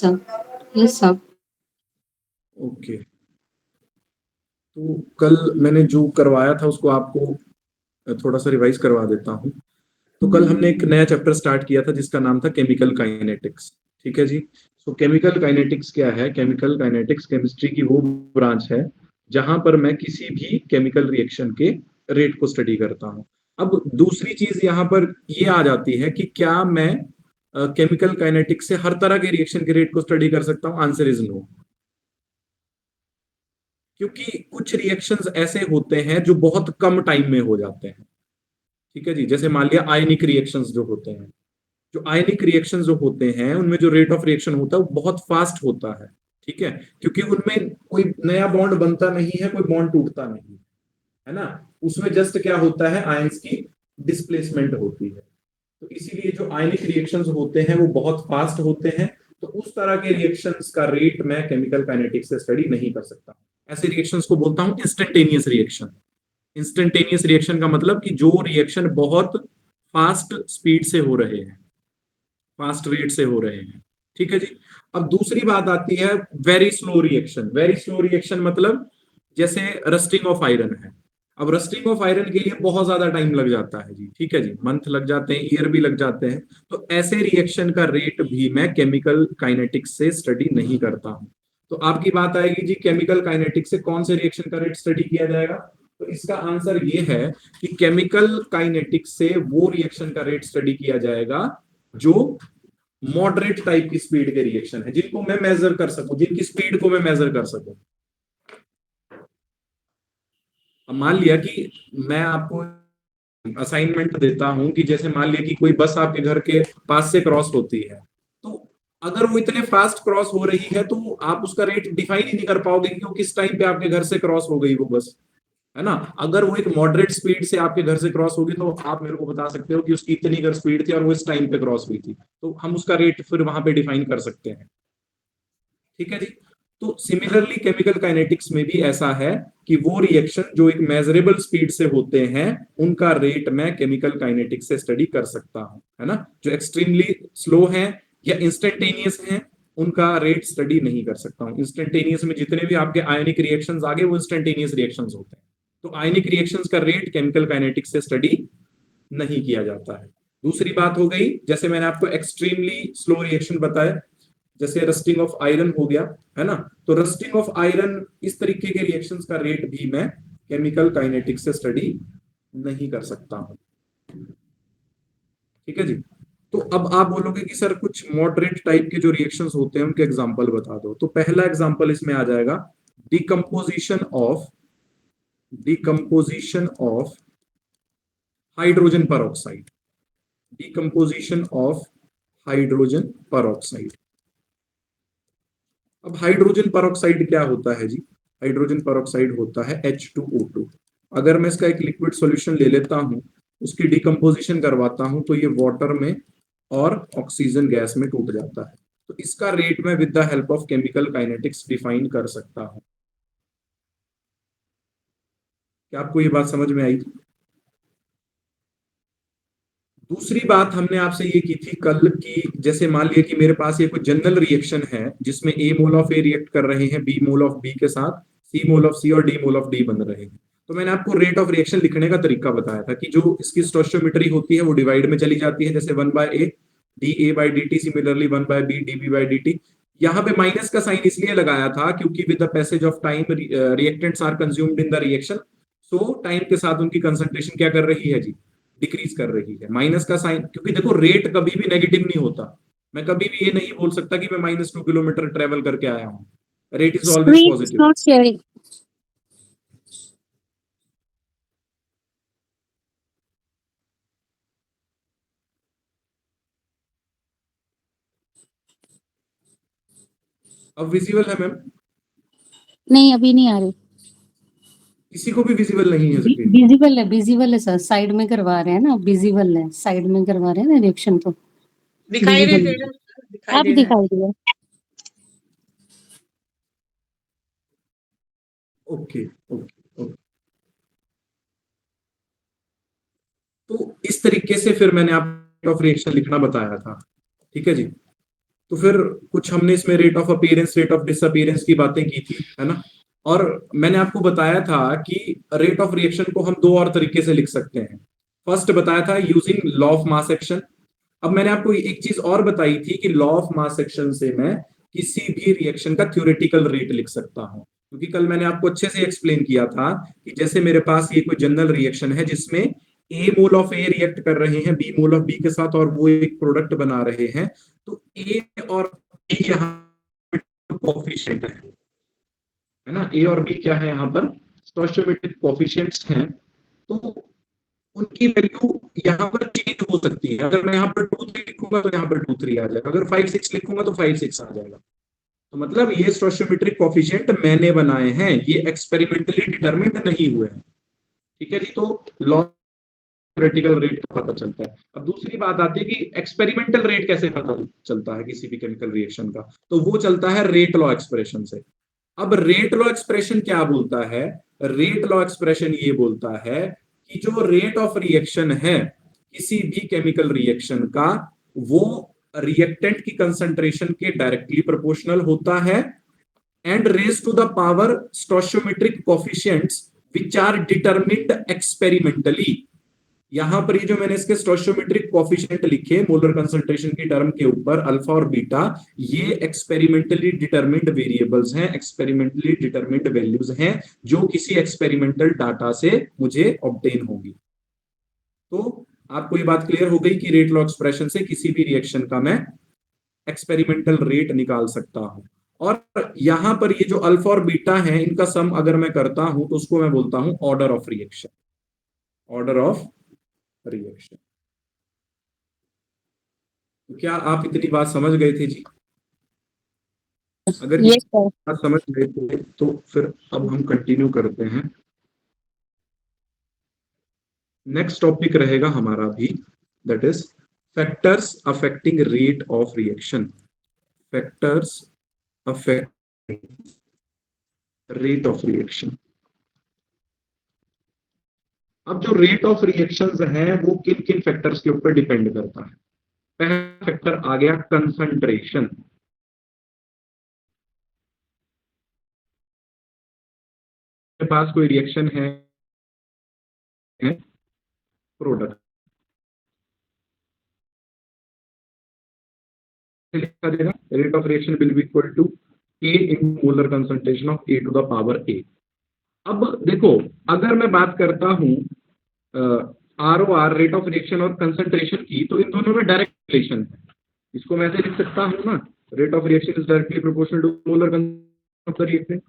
Sir. Yes sir. Okay, तो कल मैंने जो करवाया था उसको आपको थोड़ा सा रिवाइज करवा देता हूँ। तो कल हमने एक नया चैप्टर स्टार्ट किया था जिसका नाम था केमिकल काइनेटिक्स। ठीक है जी। तो केमिकल काइनेटिक्स क्या है? केमिकल काइनेटिक्स केमिस्ट्री की वो ब्रांच है जहां पर मैं किसी भी केमिकल रिएक्शन के रेट को स्टडी करता हूँ। अब दूसरी चीज यहाँ पर ये आ जाती है कि क्या मैं केमिकल काइनेटिक्स से हर तरह के रिएक्शन के रेट को स्टडी कर सकता हूँ? Answer is no. क्योंकि कुछ रिएक्शंस ऐसे होते हैं जो बहुत कम टाइम में हो जाते हैं। ठीक है जी। जैसे मान लिया आयनिक रिएक्शंस जो होते हैं, जो आयनिक रिएक्शन जो होते हैं उनमें जो रेट ऑफ रिएक्शन होता है वो बहुत फास्ट होता है। ठीक है, क्योंकि उनमें कोई नया बॉन्ड बनता नहीं है, कोई बॉन्ड टूटता नहीं है ना। उसमें जस्ट क्या होता है, आयंस की डिस्प्लेसमेंट होती है। तो इसीलिए जो आयनिक रिएक्शंस होते हैं वो बहुत फास्ट होते हैं। तो उस तरह के रिएक्शंस का रेट मैं केमिकल काइनेटिक्स से स्टडी नहीं कर सकता। ऐसे रिएक्शंस को बोलता हूं इंस्टेंटेनियस रिएक्शन। इंस्टेंटेनियस रिएक्शन का मतलब कि जो रिएक्शन बहुत फास्ट स्पीड से हो रहे हैं, फास्ट रेट से हो रहे हैं। ठीक है जी। अब दूसरी बात आती है very slow reaction. Very slow reaction मतलब जैसे रस्टिंग ऑफ आयरन है। अब रस्टिंग ऑफ आयरन के लिए बहुत ज्यादा टाइम लग जाता है जी। ठीक है जी, मंथ लग जाते हैं, ईयर भी लग जाते हैं। तो ऐसे रिएक्शन का रेट भी मैं केमिकल काइनेटिक्स से स्टडी नहीं करता हूं। तो आपकी बात आएगी जी केमिकल काइनेटिक्स से कौन से रिएक्शन का रेट स्टडी किया जाएगा? तो इसका आंसर ये है कि केमिकल काइनेटिक्स से वो रिएक्शन का रेट स्टडी किया जाएगा जो मॉडरेट टाइप की स्पीड के रिएक्शन है, जिनको मैं मेजर कर सकूं, जिनकी स्पीड को मैं मेजर कर सकूं। अब मान लिया कि मैं आपको असाइनमेंट देता हूं कि जैसे मान लिया कि कोई बस आपके घर के पास से क्रॉस होती है, तो अगर वो इतने फास्ट क्रॉस हो रही है तो आप उसका रेट डिफाइन ही नहीं कर पाओगे कि वो किस टाइम पे आपके घर से क्रॉस हो गई वो बस, है ना। अगर वो एक मॉडरेट स्पीड से आपके घर से क्रॉस होगी तो आप मेरे को बता सकते हो कि उसकी इतनी अगर स्पीड थी और वो इस टाइम पे क्रॉस हुई थी, तो हम उसका रेट फिर वहां पे डिफाइन कर सकते हैं। ठीक है जी। तो सिमिलरली केमिकल काइनेटिक्स में भी ऐसा है कि वो रिएक्शन जो एक मेजरेबल स्पीड से होते हैं उनका रेट मैं केमिकल काइनेटिक्स से स्टडी कर सकता हूं, है ना। जो एक्सट्रीमली स्लो है या इंस्टेंटेनियस है उनका रेट स्टडी नहीं कर सकता हूं। इंस्टेंटेनियस में जितने भी आपके आयनिक रिएक्शंस आगे वो इंस्टेंटेनियस रिएक्शंस होते हैं। तो आयनिक रिएक्शंस का रेट केमिकल काइनेटिक्स से स्टडी नहीं किया जाता है। दूसरी बात हो गई, जैसे मैंने आपको एक्सट्रीमली स्लो रिएक्शन बताया, जैसे रस्टिंग ऑफ आयरन हो गया, है ना। तो रस्टिंग ऑफ आयरन इस तरीके के रिएक्शंस का रेट भी मैं केमिकल काइनेटिक्स से स्टडी नहीं कर सकता हूं। ठीक है जी। तो अब आप बोलोगे कि सर कुछ मॉडरेट टाइप के जो रिएक्शंस होते हैं उनके एग्जांपल बता दो। तो पहला एग्जांपल इसमें आ जाएगा decomposition of decomposition of hydrogen peroxide. Decomposition of hydrogen peroxide. अब हाइड्रोजन परऑक्साइड क्या होता है जी? हाइड्रोजन परऑक्साइड होता है H2O2। अगर मैं इसका एक लिक्विड सॉल्यूशन ले लेता हूं, उसकी डिकम्पोजिशन करवाता हूं तो ये वाटर में और ऑक्सीजन गैस में टूट जाता है। तो इसका रेट मैं with the help of chemical kinetics define कर सकता हूं। क्या आपको ये बात समझ में आई? दूसरी बात हमने आपसे ये की थी कल की, जैसे मान लिया कि मेरे पास ये कोई जनरल रिएक्शन है जिसमें ए मोल ऑफ ए रिएक्ट कर रहे हैं बी मोल ऑफ बी के साथ, सी मोल ऑफ सी और डी मोल ऑफ डी बन रहे हैं। तो मैंने आपको रेट ऑफ रिएक्शन लिखने का तरीका बताया था कि जो इसकी स्टोइचियोमेट्री होती है वो डिवाइड में चली जाती है, जैसे 1/a D A by D T, similarly 1/b D B by D T. यहाँ पे माइनस का साइन इसलिए लगाया था क्योंकि with the passage of time reactants are consumed in the reaction. So time के साथ उनकी कंसंट्रेशन क्या कर रही है जी? डिक्रीज कर रही है। माइनस का साइन, क्योंकि देखो रेट कभी भी नेगेटिव नहीं होता। मैं कभी भी ये नहीं बोल सकता कि मैं -2 किलोमीटर ट्रेवल करके आया हूं। Rate is always Screen is positive. not sharing. अब विजिबल है मैम? नहीं अभी नहीं आ रही। किसी को भी विजिबल नहीं है स्क्रीन? विजिबल है सर, साइड में करवा रहे हैं ना, विजिबल है, साइड में करवा रहे हैं ना रिएक्शन तो दिखाई नहीं visible दे है। रहा, दिखाई अब दे रहा है। दिखाई दिया। Okay okay okay. तो इस तरीके से फिर मैंने आप ऑफ रिएक्शन लिखना बताया था। ठीक है जी। तो फिर कुछ हमने इसमें rate of appearance, rate of disappearance की बातें की थी, है ना। और मैंने आपको बताया था कि रेट ऑफ रिएक्शन को हम दो और तरीके से लिख सकते हैं। फर्स्ट बताया था using law of mass action. अब मैंने आपको एक चीज और बताई थी कि लॉ ऑफ मास एक्शन से मैं किसी भी रिएक्शन का थ्योरेटिकल रेट लिख सकता हूं, क्योंकि कल मैंने आपको अच्छे से एक्सप्लेन किया था कि जैसे मेरे पास ये कोई जनरल रिएक्शन है जिसमें ए मोल ऑफ ए रिएक्ट कर रहे हैं बी मोल ऑफ बी के साथ और वो एक प्रोडक्ट बना रहे हैं, तो ए और बी यहाँ कोफिशिएंट है ना। ए और बी क्या है यहाँ पर, स्टोइचोमेट्रिक कोफिशिएंट्स हैं। तो उनकी वैल्यू यहाँ पर चेंज हो सकती है। अगर मैं यहाँ पर 2 3 लिखूंगा तो यहाँ पर 2 3 आ जाएगा, अगर 5 6 लिखूंगा तो 5 6 आ जाएगा। तो मतलब ये स्टोइचोमेट्रिक कोफिशिएंट मैंने बनाए हैं, ये एक्सपेरिमेंटली डिटरमिन्ड नहीं हुए हैं, ठीक है जी। तो लॉ थ्योरेटिकल रेट का पता चलता है। अब दूसरी बात आती है कि एक्सपेरिमेंटल रेट कैसे पता चलता है किसी भी केमिकल रिएक्शन का, तो वो चलता है रेट लॉ एक्सप्रेशन से। अब रेट लॉ एक्सप्रेशन क्या बोलता है, रेट लॉ एक्सप्रेशन ये बोलता है कि जो रेट ऑफ रिएक्शन है किसी भी केमिकल रिएक्शन का, वो रिएक्टेंट की कंसंट्रेशन के डायरेक्टली प्रोपोर्शनल होता है and raise to the power stoichiometric coefficients which are determined experimentally. यहां पर ये जो मैंने इसके स्टोइचोमेट्रिक कोफिशिएंट लिखे मोलर कंसंट्रेशन की टर्म के ऊपर अल्फा और बीटा, ये एक्सपेरिमेंटली डिटरमिन्ड वेरिएबल्स हैं, एक्सपेरिमेंटली डिटरमिन्ड वैल्यूज हैं जो किसी एक्सपेरिमेंटल डाटा से मुझे ऑब्टेन होगी। तो आपको ये बात क्लियर हो गई कि रेट लॉ एक्सप्रेशन से किसी भी रिएक्शन का मैं एक्सपेरिमेंटल रेट निकाल सकता हूं। और यहां पर ये जो अल्फा और बीटा है इनका सम अगर मैं करता हूं तो उसको मैं बोलता हूं order of reaction, order of reaction. तो क्या आप इतनी बात समझ गए थे जी? अगर यस सर। बात समझ गए थे तो फिर अब हम कंटिन्यू करते हैं। नेक्स्ट टॉपिक रहेगा हमारा भी, that is factors affecting rate of reaction, factors affecting rate of reaction. अब जो रेट ऑफ रिएक्शंस है वो किन किन फैक्टर्स के ऊपर डिपेंड करता है। पहला फैक्टर आ गया कंसंट्रेशन। के पास कोई रिएक्शन है प्रोडक्ट, लिखा जाएगा rate of reaction will be equal to A in molar concentration of A to the power A. अब देखो, अगर मैं बात करता हूं R O R rate of reaction और कंसंट्रेशन की, तो इन दोनों में डायरेक्ट रिलेशन है। इसको मैं ऐसे लिख सकता हूं ना, rate of reaction is directly proportional to molar concentration of the reactant.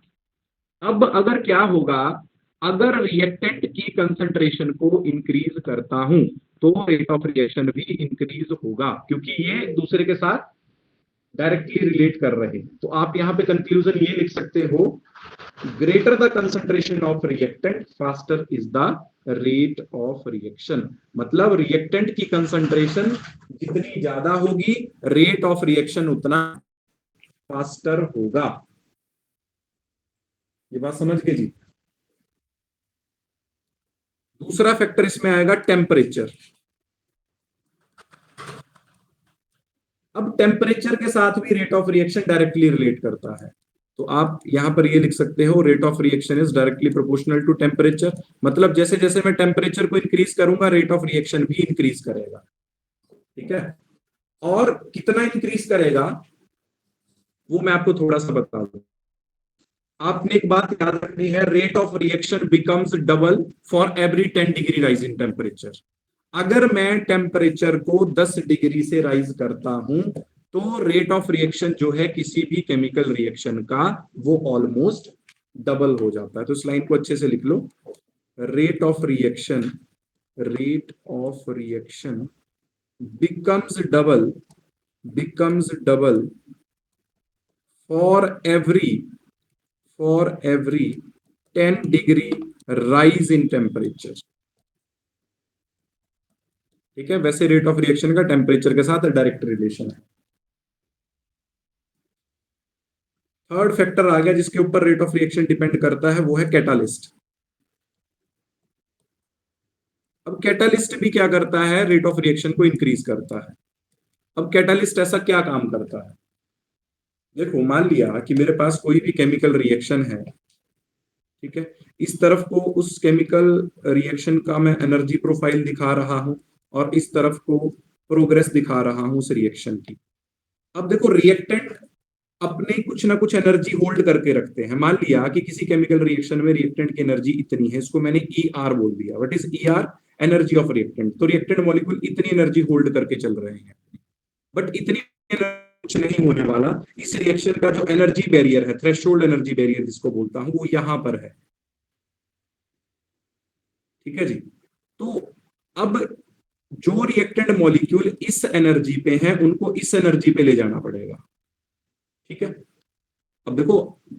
अब अगर क्या होगा, अगर रिएक्टेंट की कंसंट्रेशन को इंक्रीज करता हूं तो रेट ऑफ रिएक्शन भी इंक्रीज होगा, क्योंकि ये दूसरे के साथ डायरेक्टली रिलेट कर रहे हैं। तो आप यहां पे कंक्लूजन ये लिख सकते हो, greater the concentration of reactant faster is the rate of reaction. मतलब रिएक्टेंट की कंसंट्रेशन जितनी ज्यादा होगी रेट ऑफ रिएक्शन उतना फास्टर होगा। ये बात समझ गए जी। दूसरा फैक्टर इसमें आएगा टेम्परेचर। अब टेम्परेचर के साथ भी rate of reaction directly relate करता है। तो आप यहां पर ये लिख सकते हो, rate of reaction is directly proportional to temperature. मतलब जैसे जैसे मैं टेम्परेचर को इंक्रीज करूंगा रेट ऑफ रिएक्शन भी इंक्रीज करेगा, ठीक है। और कितना इंक्रीज करेगा वो मैं आपको थोड़ा सा बता दूं। आपने एक बात याद रखनी है, rate of reaction becomes double for every 10 degree rise in temperature. अगर मैं टेम्परेचर को 10 डिग्री से राइज करता हूं तो रेट ऑफ रिएक्शन जो है किसी भी केमिकल रिएक्शन का वो ऑलमोस्ट डबल हो जाता है। तो इस लाइन को अच्छे से लिख लो, rate of reaction, rate of reaction becomes double for every 10 degree rise in temperature, ठीक है। वैसे रेट ऑफ रिएक्शन का टेम्परेचर के साथ डायरेक्ट रिलेशन है। थर्ड फैक्टर आ गया जिसके ऊपर रेट ऑफ रिएक्शन डिपेंड करता है, वो है कैटालिस्ट। अब कैटालिस्ट भी क्या करता है, रेट ऑफ रिएक्शन को इंक्रीज करता है। अब कैटालिस्ट ऐसा क्या काम करता है, देखो मान लिया कि मेरे पास कोई भी केमिकल रिएक्शन है, ठीक है, इस तरफ को उस केमिकल रिएक्शन का मैं एनर्जी प्रोफाइल दिखा रहा हूं और इस तरफ को प्रोग्रेस दिखा रहा हूं उस रिएक्शन की। अब देखो रिएक्टेंट अपने कुछ ना कुछ एनर्जी होल्ड करके रखते हैं। मान लिया कि किसी केमिकल रिएक्शन में रिएक्टेंट की एनर्जी इतनी है, इसको मैंने ई आर बोल दिया। What is E R? Energy of reactant. तो रिएक्टेंट मॉलिक्यूल इतनी एनर्जी होल्ड करके चल रहे हैं, बट इतनी कुछ नहीं होने वाला। इस रिएक्शन का जो एनर्जी बैरियर है, थ्रेशोल्ड एनर्जी बैरियर जिसको बोलता हूं, वो यहां पर है। ठीक है जी। तो अब जो रिएक्टेंट मॉलिक्यूल इस एनर्जी पे हैं उनको इस एनर्जी पे ले जाना पड़ेगा। ठीक है। अब देखो,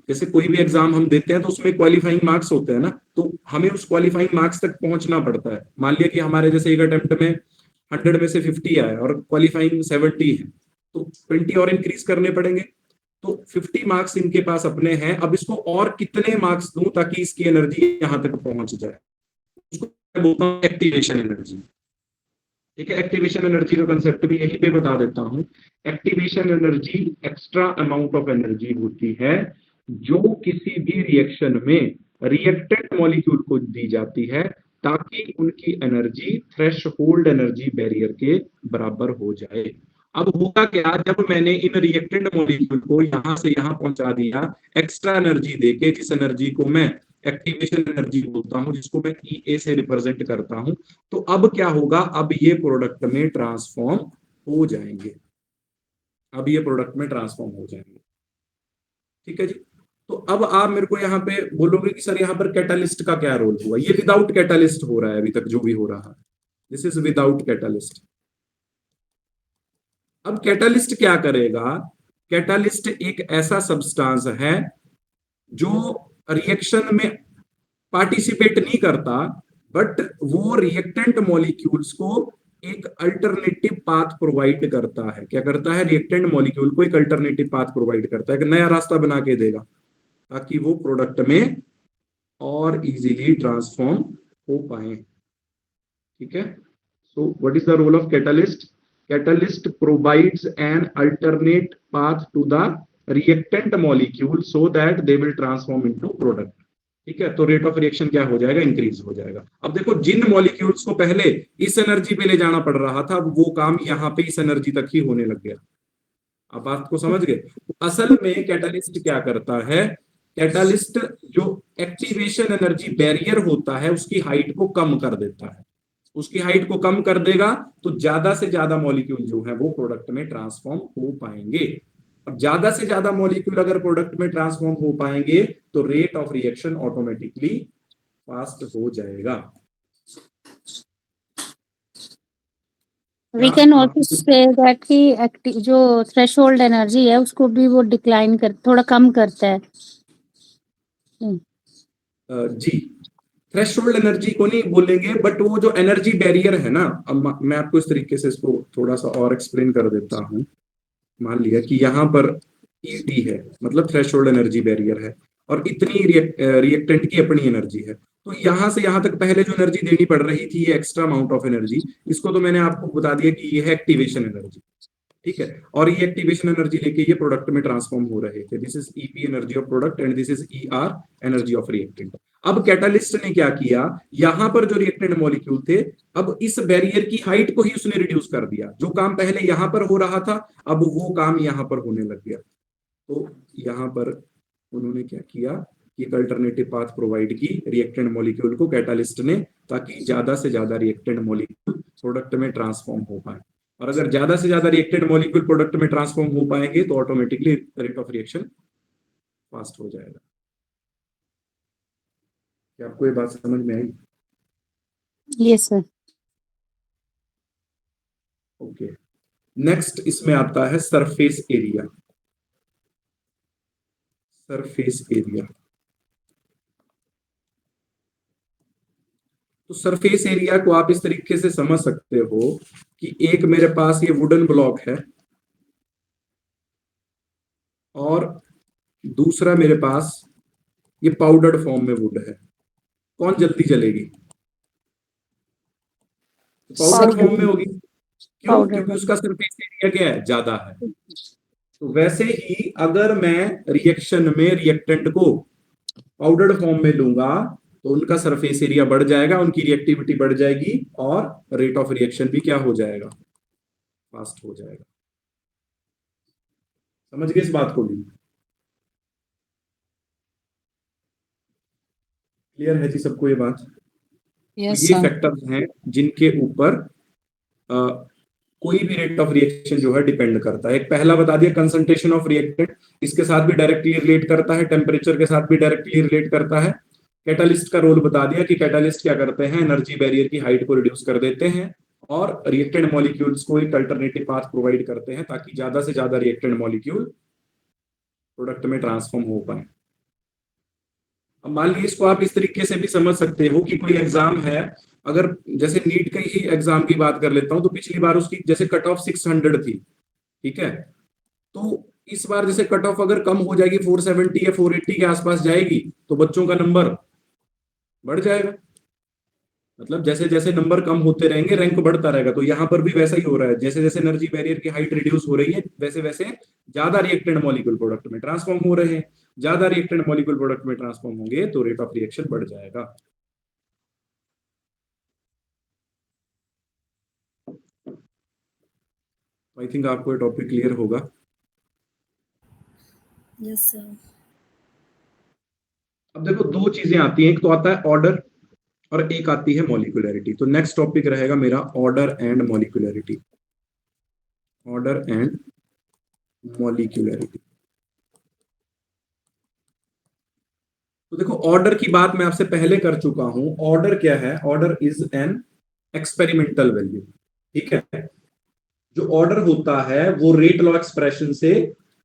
जैसे कोई भी एग्जाम हम देते हैं तो उसमें क्वालिफाइंग मार्क्स होते हैं ना, तो हमें उस क्वालिफाइंग मार्क्स तक पहुंचना पड़ता है। मान लिया कि हमारे जैसे एक अटेम्प्ट में 100 में से 50 आए और क्वालिफाइंग 70 है, तो 20 और इंक्रीज करने पड़ेंगे। तो 50 मार्क्स इनके पास अपने हैं, अब इसको और कितने मार्क्स दूं ताकि इसकी एनर्जी यहां तक पहुंच जाए, उसको मैं बोलता हूँ एक्टिवेशन एनर्जी। ठीक है। एक्टिवेशन एनर्जी का कंसेप्ट भी यहीं पे बता देता हूं। Activation energy extra amount of energy होती है जो किसी भी रिएक्शन में रिएक्टेंट मॉलिक्यूल को दी जाती है ताकि उनकी एनर्जी थ्रेशोल्ड एनर्जी बैरियर के बराबर हो जाए। अब होगा क्या, जब मैंने इन रिएक्टेंट मॉलिक्यूल को यहां से यहां पहुंचा दिया एक्स्ट्रा एनर्जी देके, जिस एनर्जी को मैं एक्टिवेशन एनर्जी बोलता हूं, जिसको मैं ई ए से रिप्रेजेंट करता हूं, तो अब क्या होगा, अब ये प्रोडक्ट में ट्रांसफॉर्म हो जाएंगे। अब ये प्रोडक्ट में ट्रांसफॉर्म हो जाएंगे। ठीक है जी। तो अब आप मेरे को यहाँ पे बोलोगे कि सर यहाँ पर कैटालिस्ट का क्या रोल हुआ? ये विदाउट कैटालिस्ट हो रहा है अभी तक जो भी हो रहा है, दिस इज विदाउट कैटालिस्ट। अब कैटालिस्ट क्या करेगा? कैटालिस्ट एक ऐसा सब्सटेंस है जो रिएक्शन में पार्टिसिपेट नहीं करता, बट वो रिएक्टेंट मॉलिक्यूल्स को एक अल्टरनेटिव पाथ प्रोवाइड करता है। क्या करता है? रिएक्टेंट मॉलिक्यूल को एक अल्टरनेटिव पाथ प्रोवाइड करता है, एक नया रास्ता बना के देगा ताकि वो प्रोडक्ट में और इजीली ट्रांसफॉर्म हो पाए। ठीक है। So what is the role of catalyst? Catalyst provides an alternate path to the reactant molecule so that they will transform into product. ठीक है। तो रेट ऑफ रिएक्शन क्या हो जाएगा? इंक्रीज हो जाएगा। अब देखो, जिन मॉलिक्यूल्स को पहले इस एनर्जी पे ले जाना पड़ रहा था, अब वो काम यहाँ पे इस एनर्जी तक ही होने लग गया। आप बात को समझ गए? असल में कैटालिस्ट क्या करता है? कैटालिस्ट जो एक्टिवेशन एनर्जी बैरियर होता है उसकी हाइट को कम कर देता है। उसकी हाइट को कम कर देगा तो ज्यादा से ज्यादा मॉलिक्यूल जो है वो प्रोडक्ट में ट्रांसफॉर्म हो पाएंगे। अब ज्यादा से ज्यादा मॉलिक्यूल अगर प्रोडक्ट में ट्रांसफॉर्म हो पाएंगे तो rate of reaction automatically fast हो जाएगा। वी क्या कैन ऑल्सो आपको से दैट कि जो थ्रेशोल्ड एनर्जी है उसको भी वो डिक्लाइन कर थोड़ा कम करता है। जी, थ्रेशोल्ड एनर्जी को नहीं बोलेंगे, बट वो जो एनर्जी बैरियर है ना, अब मैं आपको इस तरीके से इसको थोड़ा सा और एक्सप्लेन कर देता हूँ। मान लिया कि यहाँ पर ईटी है, मतलब थ्रेशोल्ड एनर्जी बैरियर है, और इतनी रिएक्टेंट की अपनी एनर्जी है। तो यहां से यहां तक पहले जो एनर्जी देनी पड़ रही थी, ये एक्स्ट्रा अमाउंट ऑफ एनर्जी, इसको तो मैंने आपको बता दिया कि ये है एक्टिवेशन एनर्जी। ठीक है। और ये एक्टिवेशन एनर्जी लेके ये प्रोडक्ट में ट्रांसफॉर्म हो रहे थे। This is EP energy of product and this is E R energy of reactant. अब कैटालिस्ट ने क्या किया? यहां पर जो रिएक्टेंट मॉलिक्यूल थे, अब इस बैरियर की हाइट को ही उसने रिड्यूस कर दिया। जो काम पहले यहां पर हो रहा था, अब वो काम यहां पर होने लग गया। तो यहां पर उन्होंने क्या किया कि एक अल्टरनेटिव पाथ प्रोवाइड की रिएक्टेंट मॉलिक्यूल को कैटालिस्ट ने, ताकि ज्यादा से ज्यादा रिएक्टेंट मॉलिक्यूल प्रोडक्ट में ट्रांसफॉर्म हो पाए। और अगर ज्यादा से ज्यादा रिएक्टेंट मॉलिक्यूल प्रोडक्ट में ट्रांसफॉर्म हो पाएंगे तो automatically rate of reaction fast हो जाएगा। क्या आपको ये बात समझ में आई? Yes sir. ओके। नेक्स्ट इसमें आता है सरफेस एरिया। सरफेस एरिया, तो सरफेस एरिया को आप इस तरीके से समझ सकते हो कि एक मेरे पास ये वुडन ब्लॉक है और दूसरा मेरे पास ये पाउडर्ड फॉर्म में वुड है। कौन जल्दी जलेगी? पाउडर फॉर्म में होगी। क्यों? पाउडर क्योंकि उसका सरफेस एरिया क्या है? ज्यादा है। तो वैसे ही अगर मैं रिएक्शन में रिएक्टेंट को पाउडर्ड फॉर्म में लूंगा तो उनका सरफेस एरिया बढ़ जाएगा, उनकी रिएक्टिविटी बढ़ जाएगी और रेट ऑफ रिएक्शन भी क्या हो जाएगा, फास्ट हो जाएगा। समझ गए इस बात को भी? क्लियर है जी सबको ये बात? तो यस ये सर। फैक्टर्स हैं जिनके ऊपर कोई भी रेट ऑफ रिएक्शन जो है डिपेंड करता है। एक पहला बता दिया कंसंट्रेशन ऑफ रिएक्टेंट, इसके साथ भी डायरेक्टली रिलेट करता है, टेम्परेचर के साथ भी डायरेक्टली रिलेट करता है। कैटालिस्ट का रोल बता दिया कि कैटालिस्ट क्या करते हैं, एनर्जी बैरियर की हाइट को रिड्यूस कर देते हैं और रिएक्टेंट मॉलिक्यूल्स को एक अल्टरनेटिव पाथ प्रोवाइड करते हैं ताकि ज्यादा से ज्यादा रिएक्टेंट मॉलिक्यूल प्रोडक्ट में ट्रांसफॉर्म हो पाए। अब मान लीजिए इसको आप इस तरीके से भी समझ सकते हो कि कोई एग्जाम है, अगर जैसे नीट का ही एग्जाम की बात कर लेता हूं तो पिछली बार उसकी जैसे कट ऑफ 600 थी, ठीक है, तो इस बार जैसे कट ऑफ अगर कम हो जाएगी 470 या 480 के आसपास जाएगी तो बच्चों का नंबर बढ़ जाएगा। मतलब जैसे जैसे नंबर कम होते रहेंगे रैंक बढ़ता रहेगा। तो यहां पर भी वैसा ही हो रहा है, जैसे जैसे एनर्जी बैरियर की हाइट रिड्यूस हो रही है वैसे वैसे ज्यादा रिएक्टेंट मॉलिक्यूल प्रोडक्ट में ट्रांसफॉर्म हो रहे हैं। ज्यादा रिएक्टेंट मॉलिक्यूल प्रोडक्ट में ट्रांसफॉर्म होंगे तो रेट ऑफ रिएक्शन बढ़ जाएगा। आई थिंक आपको ये टॉपिक क्लियर होगा। Yes sir. अब देखो दो चीजें आती हैं, एक तो आता है ऑर्डर और एक आती है मॉलिक्यूलरिटी। तो नेक्स्ट टॉपिक रहेगा मेरा order and molecularity. Order and molecularity. तो देखो ऑर्डर की बात मैं आपसे पहले कर चुका हूं। ऑर्डर क्या है? Order is an experimental value, ठीक है। जो ऑर्डर होता है वो रेट लॉ एक्सप्रेशन से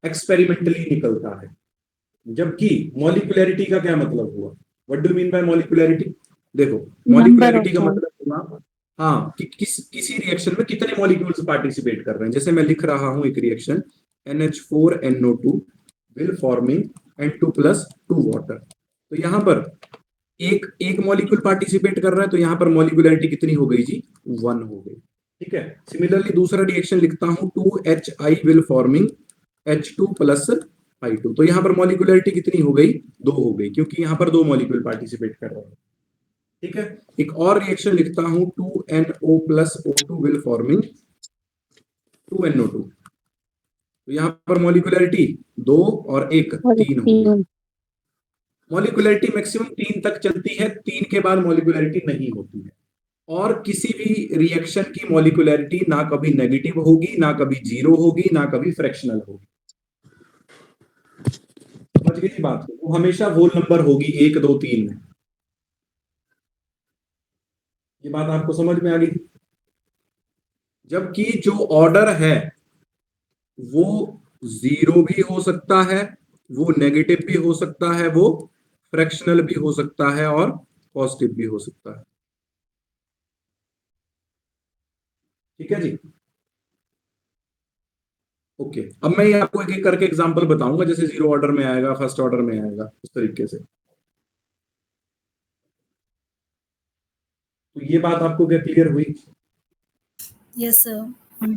एक्सपेरिमेंटली निकलता है। जबकि मॉलिक्यूलरिटी का क्या मतलब हुआ? What do mean by molecularity? देखो मॉलिक्यूलरिटी का मतलब हुआ हाँ कि किसी रिएक्शन में कितने मॉलिक्यूल्स पार्टिसिपेट कर रहे हैं। जैसे मैं लिख रहा हूं एक reaction NH4NO2 will forming N2 + 2 water. तो यहां पर एक एक मॉलिक्यूल पार्टिसिपेट कर रहा है तो यहां पर मॉलिक्यूलरिटी कितनी हो गई जी? 1 हो गई, ठीक है। सिमिलरली दूसरा रिएक्शन लिखता हूं 2HI will forming H2 + I2। तो यहां पर मॉलिक्यूलरिटी कितनी हो गई? 2 हो गई, क्योंकि यहां पर 2 मॉलिक्यूल पार्टिसिपेट कर रहे हैं, ठीक है। एक और रिएक्शन लिखता हूं 2NO + O2 will forming 2NO2। तो यहां पर मॉलिक्यूलरिटी 2 और 1 3 हो गई। मॉलिक्यूलरिटी मैक्सिमम 3 तक चलती है, 3 के बाद मॉलिक्यूलरिटी नहीं होती है। और किसी भी रिएक्शन की मॉलिक्यूलरिटी ना कभी नेगेटिव होगी, ना कभी 0 होगी, ना कभी फ्रैक्शनल होगी। समझ गई बात? वो हमेशा होल नंबर होगी 1 2 3 में। ये बात आपको समझ में आ गई? जबकि जो ऑर्डर है वो 0 भी हो सकता है, वो नेगेटिव भी हो सकता है, वो फ्रैक्शनल भी हो सकता है और पॉजिटिव भी हो सकता है, ठीक है जी। ओके, अब मैं ये आपको एक एक करके एग्जांपल बताऊंगा, जैसे 0 ऑर्डर में आएगा, फर्स्ट ऑर्डर में आएगा, उस तरीके से। तो ये बात आपको क्या क्लियर हुई? Yes sir.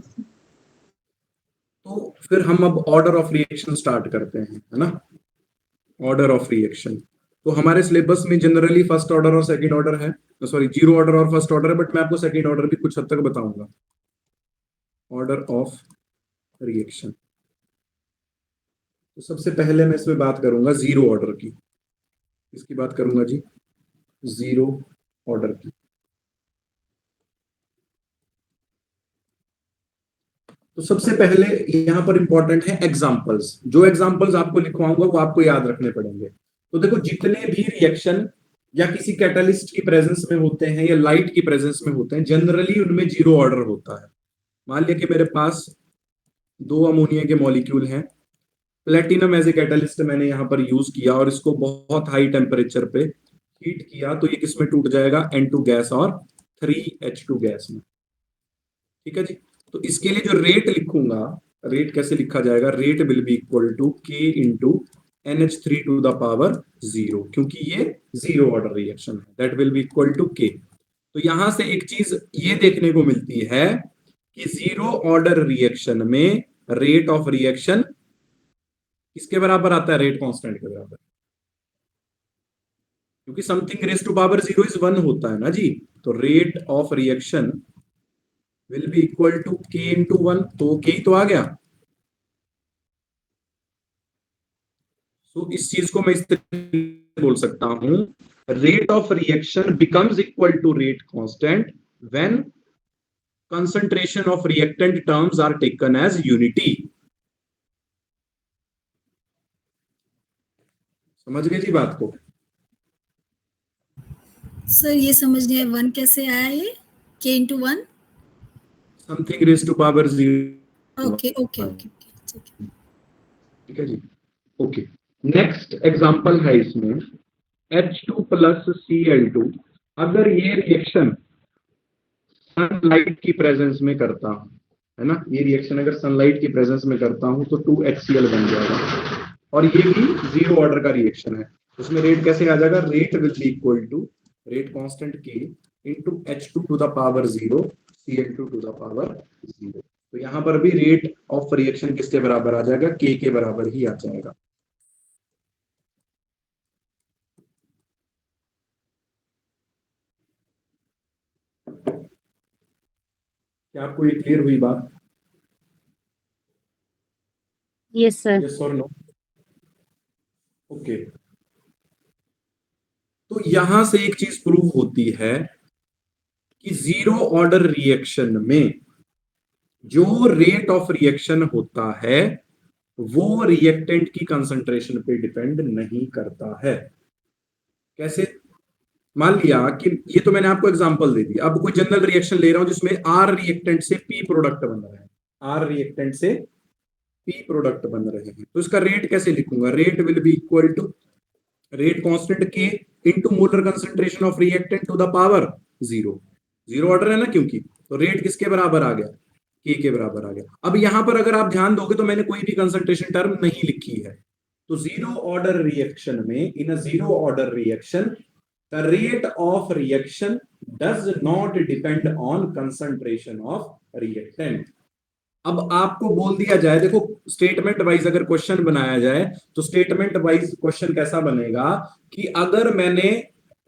तो फिर हम अब ऑर्डर ऑफ रिएक्शन स्टार्ट करते हैं, है ना। ऑर्डर ऑफ रिएक्शन तो हमारे सिलेबस में जनरली फर्स्ट ऑर्डर और सेकंड ऑर्डर है, सॉरी 0 ऑर्डर और फर्स्ट ऑर्डर है, बट मैं आपको सेकंड ऑर्डर भी कुछ हद तक बताऊंगा। ऑर्डर ऑफ रिएक्शन तो सबसे पहले मैं इसमें बात करूंगा 0 ऑर्डर की। इसकी बात करूंगा जी 0 ऑर्डर की। तो सबसे पहले यहां पर इंपॉर्टेंट है एग्जांपल्स। जो एग्जांपल्स आपको लिखवाऊंगा वो आपको याद रखने पड़ेंगे। तो देखो जितने भी रिएक्शन या किसी कैटलिस्ट की प्रेजेंस में होते हैं या लाइट की प्रेजेंस में होते हैं, जनरली उनमें 0 ऑर्डर होता है। मान लिया कि मेरे पास 2 अमोनिया के मॉलिक्यूल हैं, प्लेटिनम एज ए कैटलिस्ट मैंने यहां पर यूज किया और इसको बहुत हाई टेम्परेचर पे हीट किया, तो ये किसमें टूट जाएगा? N2 गैस और 3H2 गैस में, ठीक है जी। तो इसके लिए जो रेट लिखूंगा, रेट कैसे लिखा जाएगा? Rate will be equal to K into NH3 to the power 0, क्योंकि ये 0 ऑर्डर रिएक्शन है। That will be equal to K। तो यहां से एक चीज ये देखने को मिलती है कि 0 ऑर्डर रिएक्शन में रेट ऑफ रिएक्शन किसके बराबर आता है? रेट कांस्टेंट के बराबर, क्योंकि something raise to power 0 is 1 होता है ना जी। तो rate of reaction will be equal to K into 1, तो के ही तो आ गया। तो इस चीज को मैं इस तरीके से बोल सकता हूं, rate of reaction becomes equal to rate constant when concentration of reactant terms are taken as unity. समझ गए जी बात को? सर ये समझ नहीं आया, 1 कैसे आया ये? k into 1? Something raise to power 0। Okay okay okay ठीक है। ठीक है जी, ओके। नेक्स्ट एग्जांपल है इसमें H2 प्लस Cl2। अगर ये रिएक्शन सनलाइट की प्रेजेंस में करता हूं, है ना, ये रिएक्शन अगर सनलाइट की प्रेजेंस में करता हूं तो 2HCl बन जाएगा, और ये भी 0 ऑर्डर का रिएक्शन है। उसमें रेट कैसे आ जाएगा? Rate will be equal to rate constant K into H2 to the power 0 Cl2 to the power 0। तो यहां पर भी रेट ऑफ रिएक्शन किसके बराबर आ जाएगा? K के बराबर ही आ जाएगा। क्या आपको ये क्लियर हुई बात? Yes sir. यस और नो? ओके। तो यहां से एक चीज प्रूव होती है कि 0 ऑर्डर रिएक्शन में जो रेट ऑफ रिएक्शन होता है वो रिएक्टेंट की कंसंट्रेशन पे डिपेंड नहीं करता है। कैसे? मान लिया कि ये तो मैंने आपको एग्जांपल दे दी, अब कोई जनरल रिएक्शन ले रहा हूं जिसमें आर रिएक्टेंट से पी प्रोडक्ट बन रहे हैं, आर रिएक्टेंट से पी प्रोडक्ट बन रहे हैं, तो इसका रेट कैसे लिखूंगा? Rate will be equal to rate constant के into molar concentration of reactant to the power 0। 0 order है ना, क्योंकि तो रेट किसके बराबर आ गया? के बराबर आ गया। अब यहां पर अगर आप ध्यान दोगे तो मैंने कोई भी कंसंट्रेशन टर्म नहीं लिखी है। तो 0 ऑर्डर रिएक्शन में, इन अ 0 order reaction the rate of reaction does not depend on concentration of reactant। अब आपको बोल दिया जाए, देखो स्टेटमेंट वाइज अगर क्वेश्चन बनाया जाए तो स्टेटमेंट वाइज क्वेश्चन कैसा बनेगा कि अगर मैंने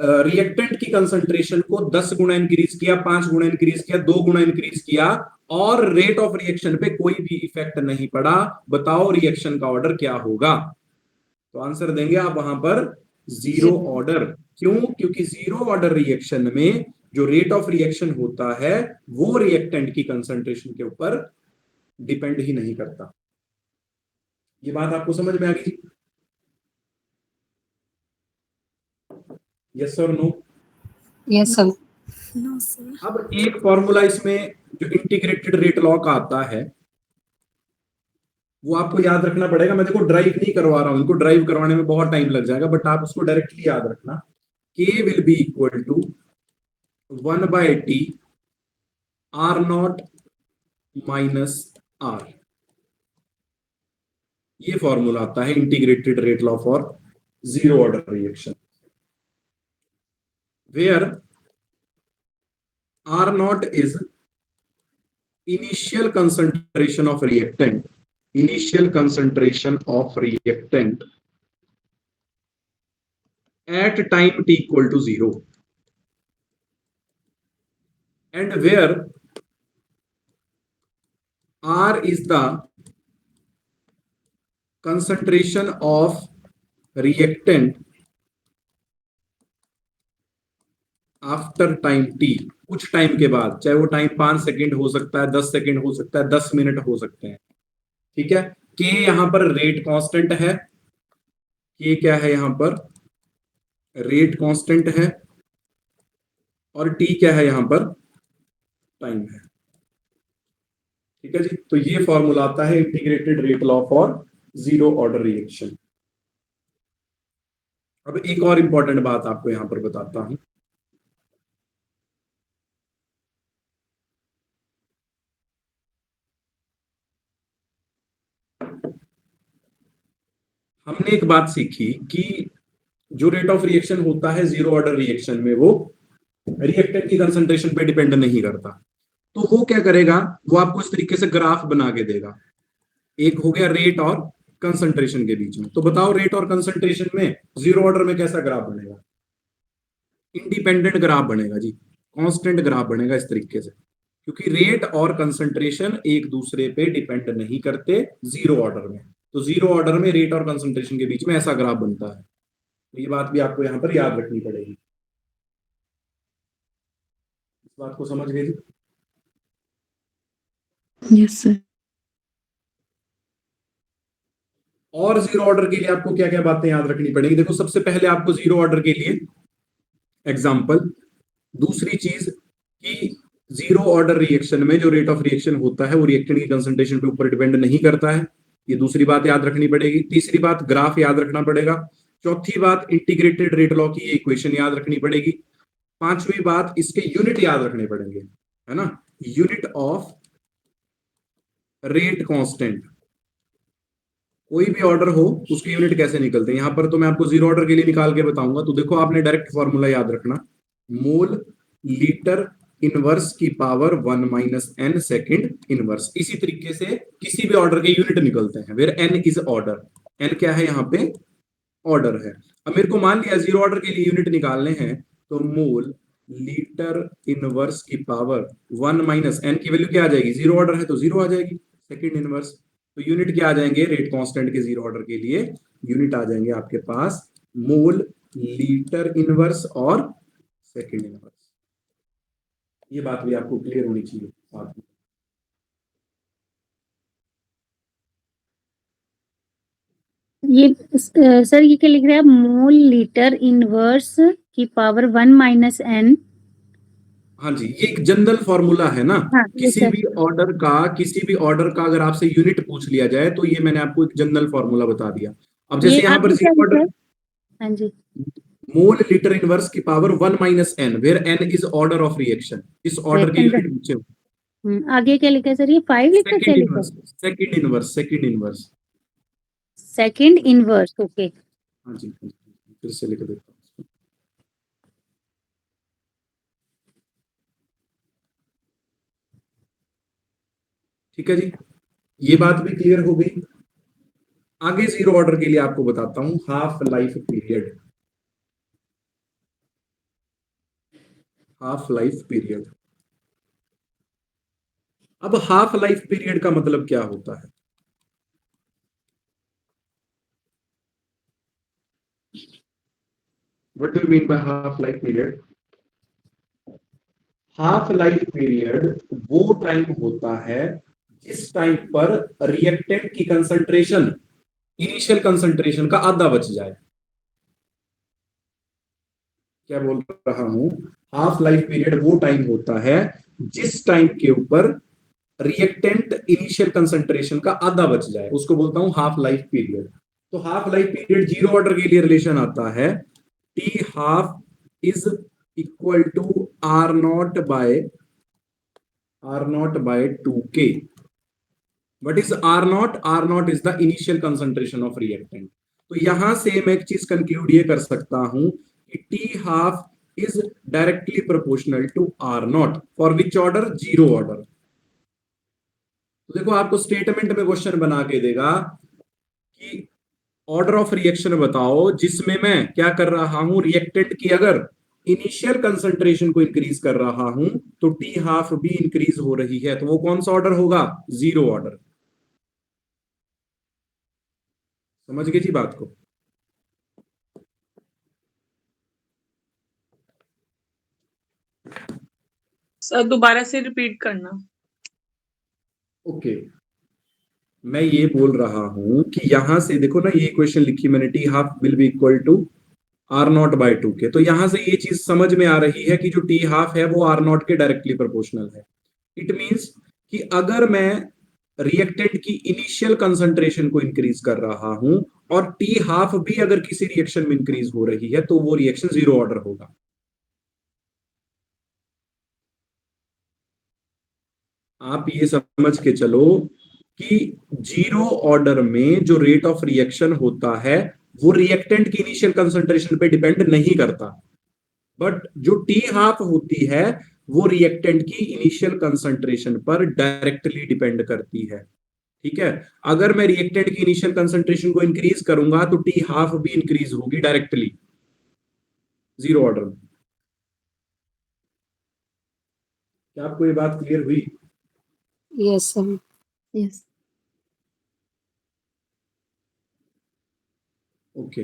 रिएक्टेंट की कंसंट्रेशन को 10 गुना इंक्रीज किया, 5 गुना इंक्रीज किया, 2 गुना इंक्रीज किया और रेट ऑफ रिएक्शन पे कोई भी इफेक्ट नहीं पड़ा, बताओ रिएक्शन का ऑर्डर क्या होगा? तो आंसर देंगे आप वहां पर 0 ऑर्डर। क्यों? क्योंकि 0 ऑर्डर रिएक्शन में जो रेट ऑफ रिएक्शन होता है वो रिएक्टेंट की कंसंट्रेशन के ऊपर डिपेंड ही नहीं करता। ये बात आपको समझ में आ गई? यस और no? Yes sir. No sir. अब एक फॉर्मूला इसमें जो इंटीग्रेटेड रेट लॉ का आता है वो आपको याद रखना पड़ेगा। मैं देखो ड्राइव नहीं करवा रहा हूं, इनको ड्राइव करवाने में बहुत टाइम लग जाएगा, बट आप उसको डायरेक्टली याद रखना। K will be equal to 1/T R0 minus R। ये फॉर्मूला आता है integrated rate law for 0 order reaction, where R0 is initial concentration of reactant, initial concentration of reactant at time t equal to 0, and where R is the concentration of reactant after time t, कुछ time के बाद, चाहे वो time 5 second हो सकता है, 10 second हो सकता है, 10 मिनट हो सकते हैं। ठीक है, k यहां पर रेट कांस्टेंट है, k क्या है यहां पर? रेट कांस्टेंट है, और t क्या है यहां पर? टाइम है। ठीक है जी, तो ये फॉर्मूला आता है integrated rate law for 0 order reaction. अब एक और इंपॉर्टेंट बात आपको यहां पर बताता हूं। हमने एक बात सीखी कि जो रेट ऑफ रिएक्शन होता है 0 ऑर्डर रिएक्शन में वो रिएक्टेंट की कंसंट्रेशन पे डिपेंड नहीं करता। तो वो क्या करेगा? वो आपको इस तरीके से ग्राफ बना के देगा। एक हो गया रेट और कंसंट्रेशन के बीच में। तो बताओ रेट और कंसंट्रेशन में जीरो ऑर्डर में कैसा ग्राफ बनेगा? इंडिपेंडेंट ग्राफ बनेगा जी, कांस्टेंट ग्राफ बनेगा इस तरीके से, क्योंकि रेट और कंसंट्रेशन एक दूसरे पे डिपेंड नहीं करते जीरो ऑर्डर में। तो जीरो ऑर्डर में रेट और कंसंट्रेशन के बीच में ऐसा ग्राफ बनता है। तो ये बात भी आपको यहां पर याद रखनी पड़ेगी। इस बात को समझ गए जी? Yes sir. और जीरो ऑर्डर के लिए आपको क्या क्या बातें याद रखनी पड़ेगी? देखो, सबसे पहले आपको जीरो ऑर्डर के लिए एग्जाम्पल, दूसरी चीज कि जीरो ऑर्डर रिएक्शन में जो रेट ऑफ रिएक्शन होता है वो रिएक्टेंट की कंसंट्रेशन पे ऊपर डिपेंड नहीं करता है। ये दूसरी बात याद रखनी पड़ेगी। तीसरी बात, ग्राफ याद रखना पड़ेगा। चौथी बात, इंटीग्रेटेड रेट लॉ की इक्वेशन याद रखनी पड़ेगी। पांचवी बात, इसके यूनिट याद रखने पड़ेंगे, है ना, यूनिट ऑफ रेट कांस्टेंट। कोई भी ऑर्डर हो उसके यूनिट कैसे निकलते हैं, यहां पर तो मैं आपको जीरो ऑर्डर के लिए निकाल के बताऊंगा। तो देखो, आपने डायरेक्ट फॉर्मूला याद रखना, मोल लीटर इनवर्स की power 1 minus N second inverse. इसी तरीके से किसी भी ऑर्डर के यूनिट निकलते हैं, where N is order. N क्या है यहाँ पे? ऑर्डर है। अब मेरे को मान लिया जीरो ऑर्डर के लिए यूनिट निकालने हैं, तो मोल लीटर इनवर्स की पावर 1 माइनस एन की वैल्यू क्या आ जाएगी? जीरो ऑर्डर है तो जीरो आ जाएगी, सेकेंड इनवर्स। तो यूनिट क्या आ जाएंगे रेट कांस्टेंट के जीरो ऑर्डर के लिए? यूनिट आ जाएंगे आपके पास मोल लीटर इनवर्स और सेकेंड इनवर्स। ये बात भी आपको क्लियर होनी चाहिए साथ में। ये सर ये क्या लिख रहे हैं? मोल लीटर इनवर्स की पावर 1 माइनस एन। हाँ जी, ये एक जनरल फॉर्मूला है ना। हाँ, किसी भी ऑर्डर का अगर आपसे यूनिट पूछ लिया जाए तो ये मैंने आपको एक जनरल फॉर्मूला बता दिया। अब जैसे यहाँ पर जीरो ऑर्डर, हाँ जी, मोल लीटर इनवर्स की power 1 minus N, where N is order of reaction. इस ऑर्डर के यूनिट पूछे। आगे क्या लिखा है सर? ये 5 लिखा है, क्या लिखा है? Second inverse. Second inverse, okay. हाँ जी, फिर से लिख देता हूँ। ठीक है जी, ये बात भी क्लियर हो गई। आगे जीरो ऑर्डर के लिए आपको बताता हूं half life period. Half life period, अब हाफ लाइफ पीरियड का मतलब क्या होता है? What do you mean by half life period? Half life period वो टाइम होता है जिस टाइम पर रिएक्टेंट की कंसंट्रेशन इनिशियल कंसंट्रेशन का आधा बच जाए। क्या बोल रहा हूं? हाफ लाइफ पीरियड वो टाइम होता है जिस टाइम के ऊपर रिएक्टेंट इनिशियल कंसंट्रेशन का आधा बच जाए, उसको बोलता हूं हाफ लाइफ पीरियड। तो half life period zero order के लिए रिलेशन आता है T half is equal to R not by 2k। What is R naught? R naught is the initial concentration of reactant. तो यहां से मैं एक चीज कंक्लूड ये कर सकता हूं कि T half is directly proportional to R naught for which order? Zero order. तो देखो, आपको स्टेटमेंट में क्वेश्चन बना के देगा कि ऑर्डर ऑफ रिएक्शन बताओ जिसमें मैं क्या कर रहा हूं, रिएक्टेंट की अगर इनिशियल कंसंट्रेशन को इंक्रीज कर रहा हूं तो T हाफ भी इंक्रीज हो रही है, तो वो कौन सा ऑर्डर होगा? Zero order. समझ गए जी बात को? सर दोबारा से रिपीट करना। ओके, मैं ये बोल रहा हूं कि यहां से देखो ना, ये इक्वेशन लिखी मैंने, T half will be equal to R not by 2k। तो यहां से ये चीज समझ में आ रही है कि जो टी हाफ है वो आर नॉट के डायरेक्टली प्रोपोर्शनल है। इट मींस कि अगर मैं रिएक्टेंट की इनिशियल कंसंट्रेशन को इंक्रीज कर रहा हूं और टी हाफ भी अगर किसी रिएक्शन में इंक्रीज हो रही है तो वो रिएक्शन जीरो ऑर्डर होगा। आप ये समझ के चलो कि जीरो ऑर्डर में जो रेट ऑफ रिएक्शन होता है वो रिएक्टेंट की इनिशियल कंसंट्रेशन पे डिपेंड नहीं करता, बट जो टी हाफ होती है वो रिएक्टेंट की इनिशियल कंसंट्रेशन पर डायरेक्टली डिपेंड करती है। ठीक है। अगर मैं रिएक्टेंट की इनिशियल कंसंट्रेशन को इंक्रीज करूंगा तो टी हाफ भी इंक्रीज होगी डायरेक्टली जीरो ऑर्डर में। क्या आपको ये बात क्लियर हुई? Yes, sir. Yes. ओके।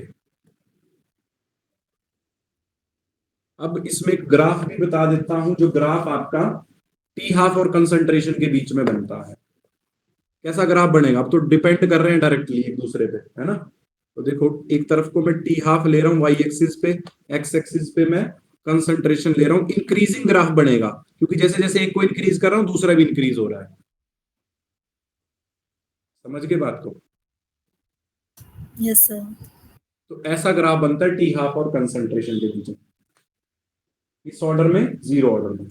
अब इसमें एक ग्राफ भी बता देता हूं, जो ग्राफ आपका टी हाफ और कंसंट्रेशन के बीच में बनता है। कैसा ग्राफ बनेगा? अब तो डिपेंड कर रहे हैं डायरेक्टली एक दूसरे पे, है ना। तो देखो, एक तरफ को मैं टी हाफ ले रहा हूं वाई एक्सिस पे, एक्स एक्सिस पे मैं कंसंट्रेशन ले रहा हूं। इंक्रीजिंग ग्राफ बनेगा, क्योंकि जैसे जैसे एक को इंक्रीज कर रहा हूं दूसरा भी इंक्रीज हो रहा है। समझ गए बात को? Yes sir. तो ऐसा ग्राफ बनता है टी हाफ और कंसंट्रेशन के बीच में, इस ऑर्डर में, जीरो ऑर्डर में।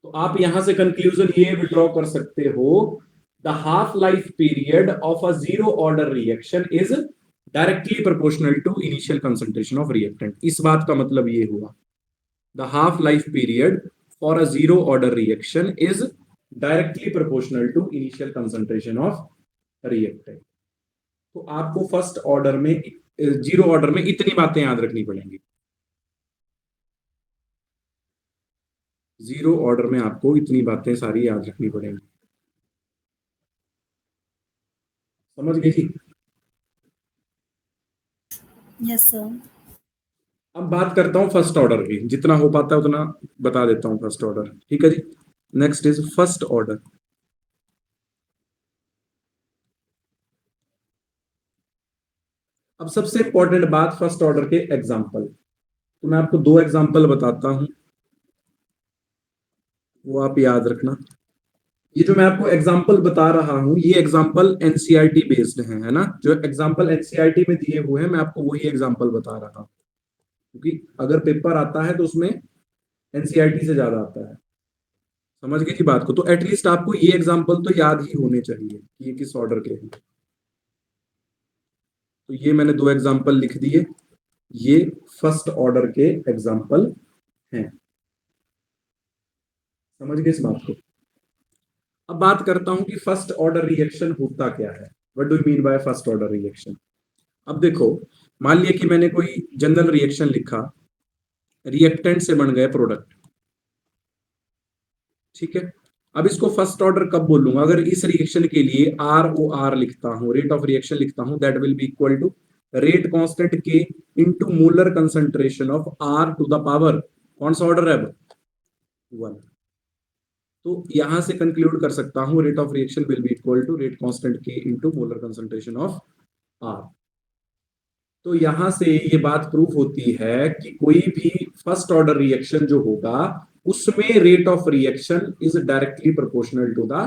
तो आप यहां से कंक्लूजन ये विड्रॉ कर सकते हो, the half life period of a zero order reaction is directly proportional to initial concentration of reactant. इस बात का मतलब ये हुआ, the half life period for a zero order reaction is directly proportional to initial concentration of reactant. तो आपको first order में, zero order में इतनी बातें याद रखनी पड़ेंगी। जीरो ऑर्डर में आपको इतनी बातें सारी याद रखनी पड़ेंगी। समझ गई थी? Yes sir. अब बात करता हूं फर्स्ट ऑर्डर की, जितना हो पाता है उतना बता देता हूं फर्स्ट ऑर्डर। ठीक है जी। Next is first order. अब सबसे इंपॉर्टेंट बात, फर्स्ट ऑर्डर के एग्जाम्पल। तो मैं आपको दो एग्जाम्पल बताता हूं, वो आप याद रखना। ये जो मैं आपको एग्जाम्पल बता रहा हूं, ये एग्जाम्पल एनसीईआरटी बेस्ड है ना। जो एग्जाम्पल एनसीईआरटी में दिए हुए हैं, मैं आपको वही एग्जाम्पल बता रहा हूं, क्योंकि अगर पेपर आता है तो उसमें एनसीईआरटी से ज्यादा आता है। समझ गई थी बात को? तो एटलीस्ट आपको ये एग्जाम्पल तो याद ही होने चाहिए कि ये किस ऑर्डर के हैं। तो ये मैंने दो एग्जाम्पल लिख दिए, ये फर्स्ट ऑर्डर के एग्जाम्पल हैं। समझ गए इस बात को? अब बात करता हूं कि फर्स्ट ऑर्डर रिएक्शन होता क्या है। What do you mean by first order reaction? अब देखो, मान लिया कि मैंने कोई जनरल रिएक्शन लिखा, रिएक्टेंट से बन गए प्रोडक्ट। ठीक है। अब इसको फर्स्ट ऑर्डर कब बोलूंगा? अगर इस रिएक्शन के लिए ROR लिखता हूं, रेट ऑफ रिएक्शन लिखता हूं, that will be equal to rate constant K into molar concentration of R to the power, कौन सा ऑर्डर है अब? 1। तो यहां से कंक्लूड कर सकता हूं rate of reaction will be equal to rate constant K into molar concentration of R। तो यहां से ये बात प्रूफ होती है कि कोई भी फर्स्ट ऑर्डर रिएक्शन जो होगा, उसमें rate of reaction is directly proportional to the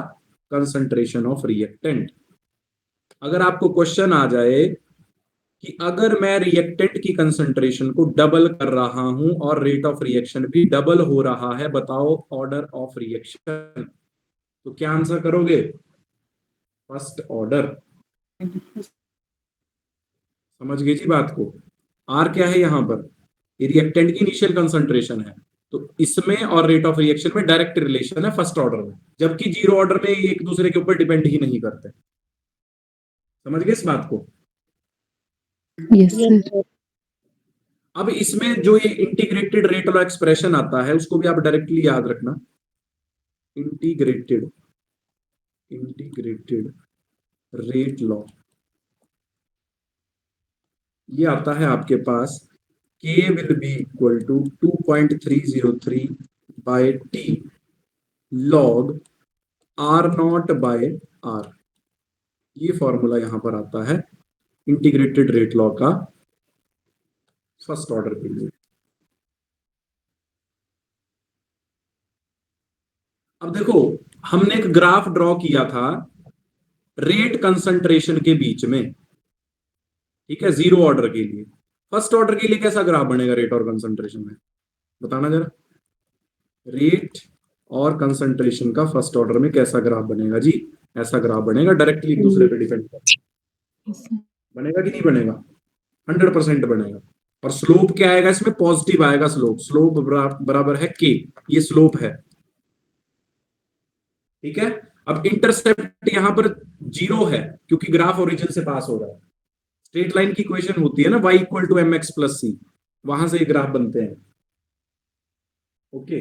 concentration of reactant. अगर आपको क्वेश्चन आ जाए कि अगर मैं रिएक्टेंट की कंसंट्रेशन को डबल कर रहा हूं और रेट ऑफ रिएक्शन भी डबल हो रहा है, बताओ ऑर्डर ऑफ रिएक्शन, तो क्या आंसर करोगे? First order. समझ गई थी बात को? R क्या है यहां पर? रिएक्टेंट की इनिशियल कंसंट्रेशन है, तो इसमें और रेट ऑफ रिएक्शन में डायरेक्ट रिलेशन है फर्स्ट ऑर्डर में, जबकि जीरो ऑर्डर में एक दूसरे के ऊपर डिपेंड ही नहीं करते। समझ गए इस बात को? Yes, sir. अब इसमें जो ये इंटीग्रेटेड रेट वाला एक्सप्रेशन आता है, उसको भी आप डायरेक्टली याद रखना। इंटीग्रेटेड रेट लॉ, ये आता है आपके पास, K will be equal to 2.303 by T log R0 by R। ये फॉर्मूला यहां पर आता है इंटीग्रेटेड रेट लॉ का फर्स्ट ऑर्डर के लिए। अब देखो, हमने एक ग्राफ ड्रॉ किया था रेट कंसंट्रेशन के बीच में, ठीक है, जीरो ऑर्डर के लिए। फर्स्ट ऑर्डर के लिए कैसा ग्राफ बनेगा रेट और कंसंट्रेशन में? बताना जरा। रेट और कंसंट्रेशन का फर्स्ट ऑर्डर में कैसा ग्राफ बनेगा जी? ऐसा ग्राफ बनेगा, डायरेक्टली एक दूसरे पे डिपेंड करता। बनेगा कि नहीं बनेगा? 100% बनेगा। और स्लोप क्या आएगा इसमें? पॉजिटिव आएगा स्लोप। स्लोप बराबर है K, ये स्लोप है। ठीक है। अब इंटरसेप्ट यहां पर 0 है क्योंकि ग्राफ ओरिजिन से पास हो रहा है। स्ट्रेट लाइन की इक्वेशन होती है ना, y equal to mx plus c, वहां से ये ग्राफ बनते हैं। ओके,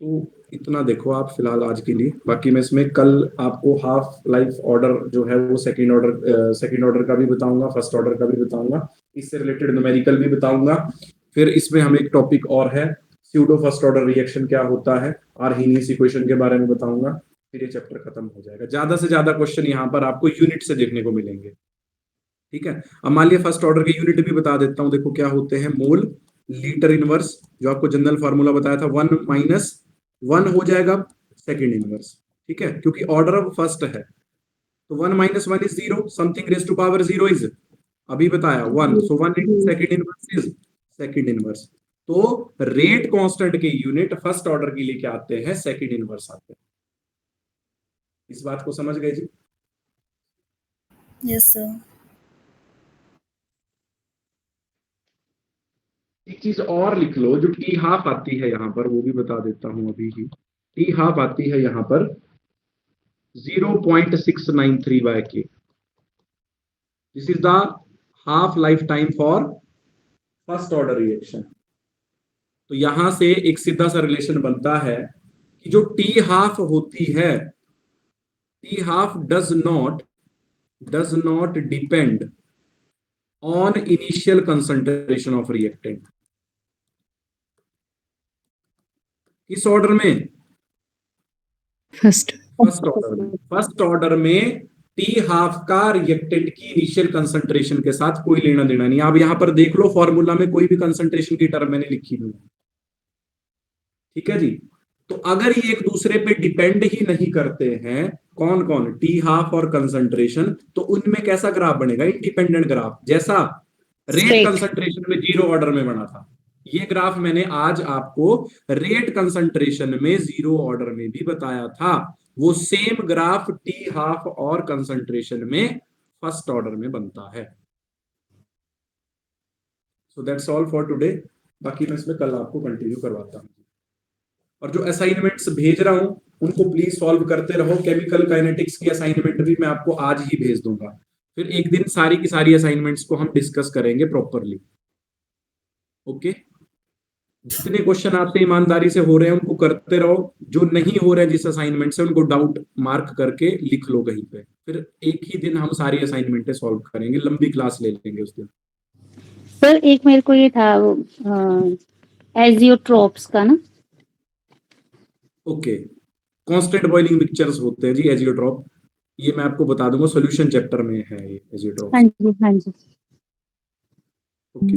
तो इतना देखो आप फिलहाल आज के लिए। बाकी मैं इसमें कल आपको हाफ लाइफ ऑर्डर जो है वो सेकंड ऑर्डर का भी बताऊंगा, फर्स्ट ऑर्डर का भी बताऊंगा, इससे रिलेटेड न्यूमेरिकल भी बताऊंगा। फिर इसमें हम एक टॉपिक और है, स्यूडो फर्स्ट ऑर्डर रिएक्शन क्या होता है, आर्हीनियस इक्वेशन के बारे में बताऊंगा। फिर ये चैप्टर खत्म हो जाएगा। ज्यादा से ज्यादा क्वेश्चन यहाँ पर आपको यूनिट से देखने को मिलेंगे। ठीक है, अब मान लिया फर्स्ट ऑर्डर के यूनिट भी बता देता हूं। देखो क्या होते हैं, मोल लीटर इनवर्स, जो आपको जनरल फार्मूला बताया था, 1 माइनस 1 हो जाएगा सेकंड इनवर्स। ठीक है, क्योंकि ऑर्डर अब फर्स्ट है, तो 1 minus 1 is 0, something raise to power 0 is, अभी बताया 1, so 1 into second inverse is second inverse. तो रेट कांस्टेंट के यूनिट फर्स्ट ऑर्डर के लिए क्या आते हैं, सेकंड इनवर्स आते हैं। इस बात को समझ गए जी? Yes sir. एक चीज और लिख लो, जो टी हाफ आती है यहाँ पर, वो भी बता देता हूं अभी ही। टी हाफ आती है यहाँ पर 0.693 by k। This is the half life time for first order reaction. तो यहां से एक सीधा सा रिलेशन बनता है कि जो टी हाफ होती है, T half does not depend on initial concentration of reactant. किस ऑर्डर में? फर्स्ट फर्स्ट ऑर्डर में टी हाफ का रिएक्टेंट की इनिशियल कंसंट्रेशन के साथ कोई लेना देना नहीं। आप यहां पर देख लो, फॉर्मूला में कोई भी कंसंट्रेशन की टर्म मैंने लिखी नहीं। ठीक है जी, तो अगर ये एक दूसरे पे डिपेंड ही नहीं करते हैं, कौन कौन, टी हाफ और कंसंट्रेशन, तो उनमें कैसा ग्राफ बनेगा, इंडिपेंडेंट ग्राफ, जैसा रेट कंसंट्रेशन में 0 ऑर्डर में बना था। ये ग्राफ मैंने आज आपको रेट कंसंट्रेशन में 0 ऑर्डर में भी बताया था। वो सेम ग्राफ टी हाफ और कंसंट्रेशन में फर्स्ट ऑर्डर में बनता है। So that's all for today. बाकी मैं इसमें कल आपको कंटिन्यू करवाता हूँ। और जो असाइनमेंट्स भेज रहा हूं उनको प्लीज सॉल्व करते रहो। केमिकल काइनेटिक्स की असाइनमेंट भी मैं आपको आज ही भेज दूंगा। फिर एक दिन सारी की सारी असाइनमेंट्स को हम डिस्कस करेंगे प्रॉपरली। ओके, जितने क्वेश्चन आपसे ईमानदारी से हो रहे हैं उनको करते रहो। जो नहीं हो रहे हैं जिस असाइनमेंट से, उनको डाउट मार्क करके लिख लो कहीं पे। फिर एक ही दिन हम सारी असाइनमेंटें सॉल्व करेंगे, लंबी क्लास ले लेंगे उस दिन। सर एक मेरे को ये था एजियोट्रोप्स का ना। ओके, कांस्टेंट बॉइलिंग मिक्सचर्स होते हैं जी एजियोट्रॉप। ये मैं आपको बता दूंगा, सॉल्यूशन चैप्टर में है ये एजियोट्रॉप। हाँ जी हाँ जी। ओके,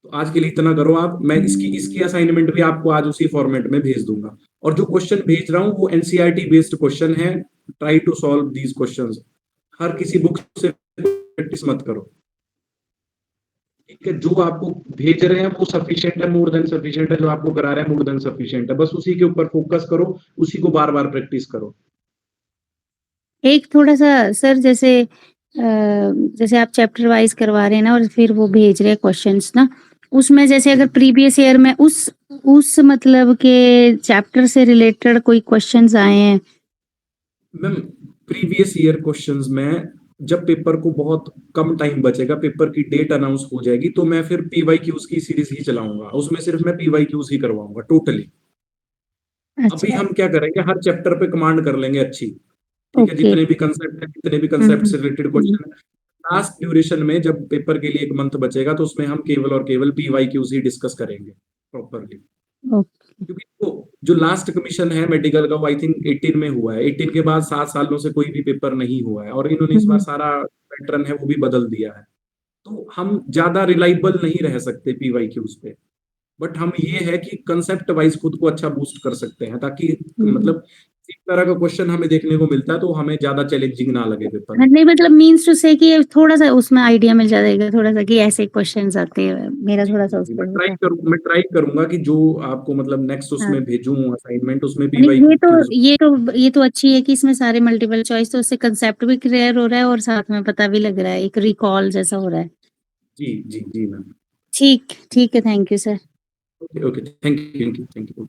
तो आज के लिए इतना करो आप। मैं इसकी असाइनमेंट भी आपको आज उसी फॉर्मेट में भेज दूंगा। और जो क्वेश्चन भेज रहा हूँ वो एनसीईआरटी बेस्ड क्वेश्चन है। Try to solve these questions. हर किसी बुक से प्रैक्टिस मत करो। ठीक है, जो आपको भेज रहे हैं वो सफिशिएंट है, मोर देन सफिशिएंट है। जो आपको करा रहे हैं मोर देन सफिशिएंट है। बस उसी के ऊपर फोकस करो, उसी को बार बार प्रैक्टिस करो। एक थोड़ा सा सर, जैसे आप चैप्टर वाइज करवा रहे हैं ना, और फिर वो भेज रहे हैं क्वेश्चंस ना, उसमें जैसे अगर प्रीवियस ईयर में उस मतलब के चैप्टर से रिलेटेड कोई क्वेश्चंस आए हैं। मैम, प्रीवियस ईयर क्वेश्चंस में जब पेपर को बहुत कम टाइम बचेगा, पेपर की डेट अनाउंस हो जाएगी, तो मैं फिर पीवाईक्यूज की सीरीज ही चलाऊंगा। उसमें सिर्फ मैं पीवाईक्यूज ही करवाऊंगा टोटली। अभी अच्छा हम क्या करेंगे, हर चैप्टर पे कमांड कर लेंगे अच्छी। ठीक है, ओके। जितने भी कंसेप्ट है, जितने भी कंसेप्ट से रिलेटेड क्वेश्चन है, लास्ट ड्यूरेशन में जब पेपर के लिए 1 मंथ बचेगा, तो उसमें हम केवल और केवल पीवाईक्यूज ही डिस्कस करेंगे प्रॉपरली। ओके क्योंकि वो जो लास्ट कमीशन है मेडिकल का, वो आई थिंक 18 में हुआ है। 18 के बाद 7 सालों से कोई भी पेपर नहीं हुआ है, और इन्होंने इस बार सारा पैटर्न है वो भी बदल दिया है। तो हम ज्यादा रिलायबल नहीं रह सकते पीवाईक्यूज पे। बट हम ये है कि कंसेप्ट वाइज खुद को अच्छा बूस्ट कर सकते हैं, ताकि मतलब इस तरह का क्वेश्चन हमें देखने को मिलता है तो हमें ज्यादा चैलेंजिंग ना लगे पेपर। नहीं, मतलब मीन्स टू से कि थोड़ा सा उसमें आइडिया मिल जाएगा, थोड़ा सा कि ऐसे क्वेश्चंस आते हैं। मेरा थोड़ा सा उस मैं पर ट्राई करूंगा कि जो आपको मतलब नेक्स्ट उसमें भेजूं असाइनमेंट, उसमें नहीं, पीवाईक्यूज। ये तो अच्छी है कि इसमें सारे मल्टीपल चॉइस, तो उससे कंसेप्ट भी क्लियर हो रहा है और साथ में पता भी लग रहा है, एक रिकॉल जैसा हो रहा है। जी जी जी मैम। ठीक है, thank you sir. Okay okay, thank you, thank you, thank you.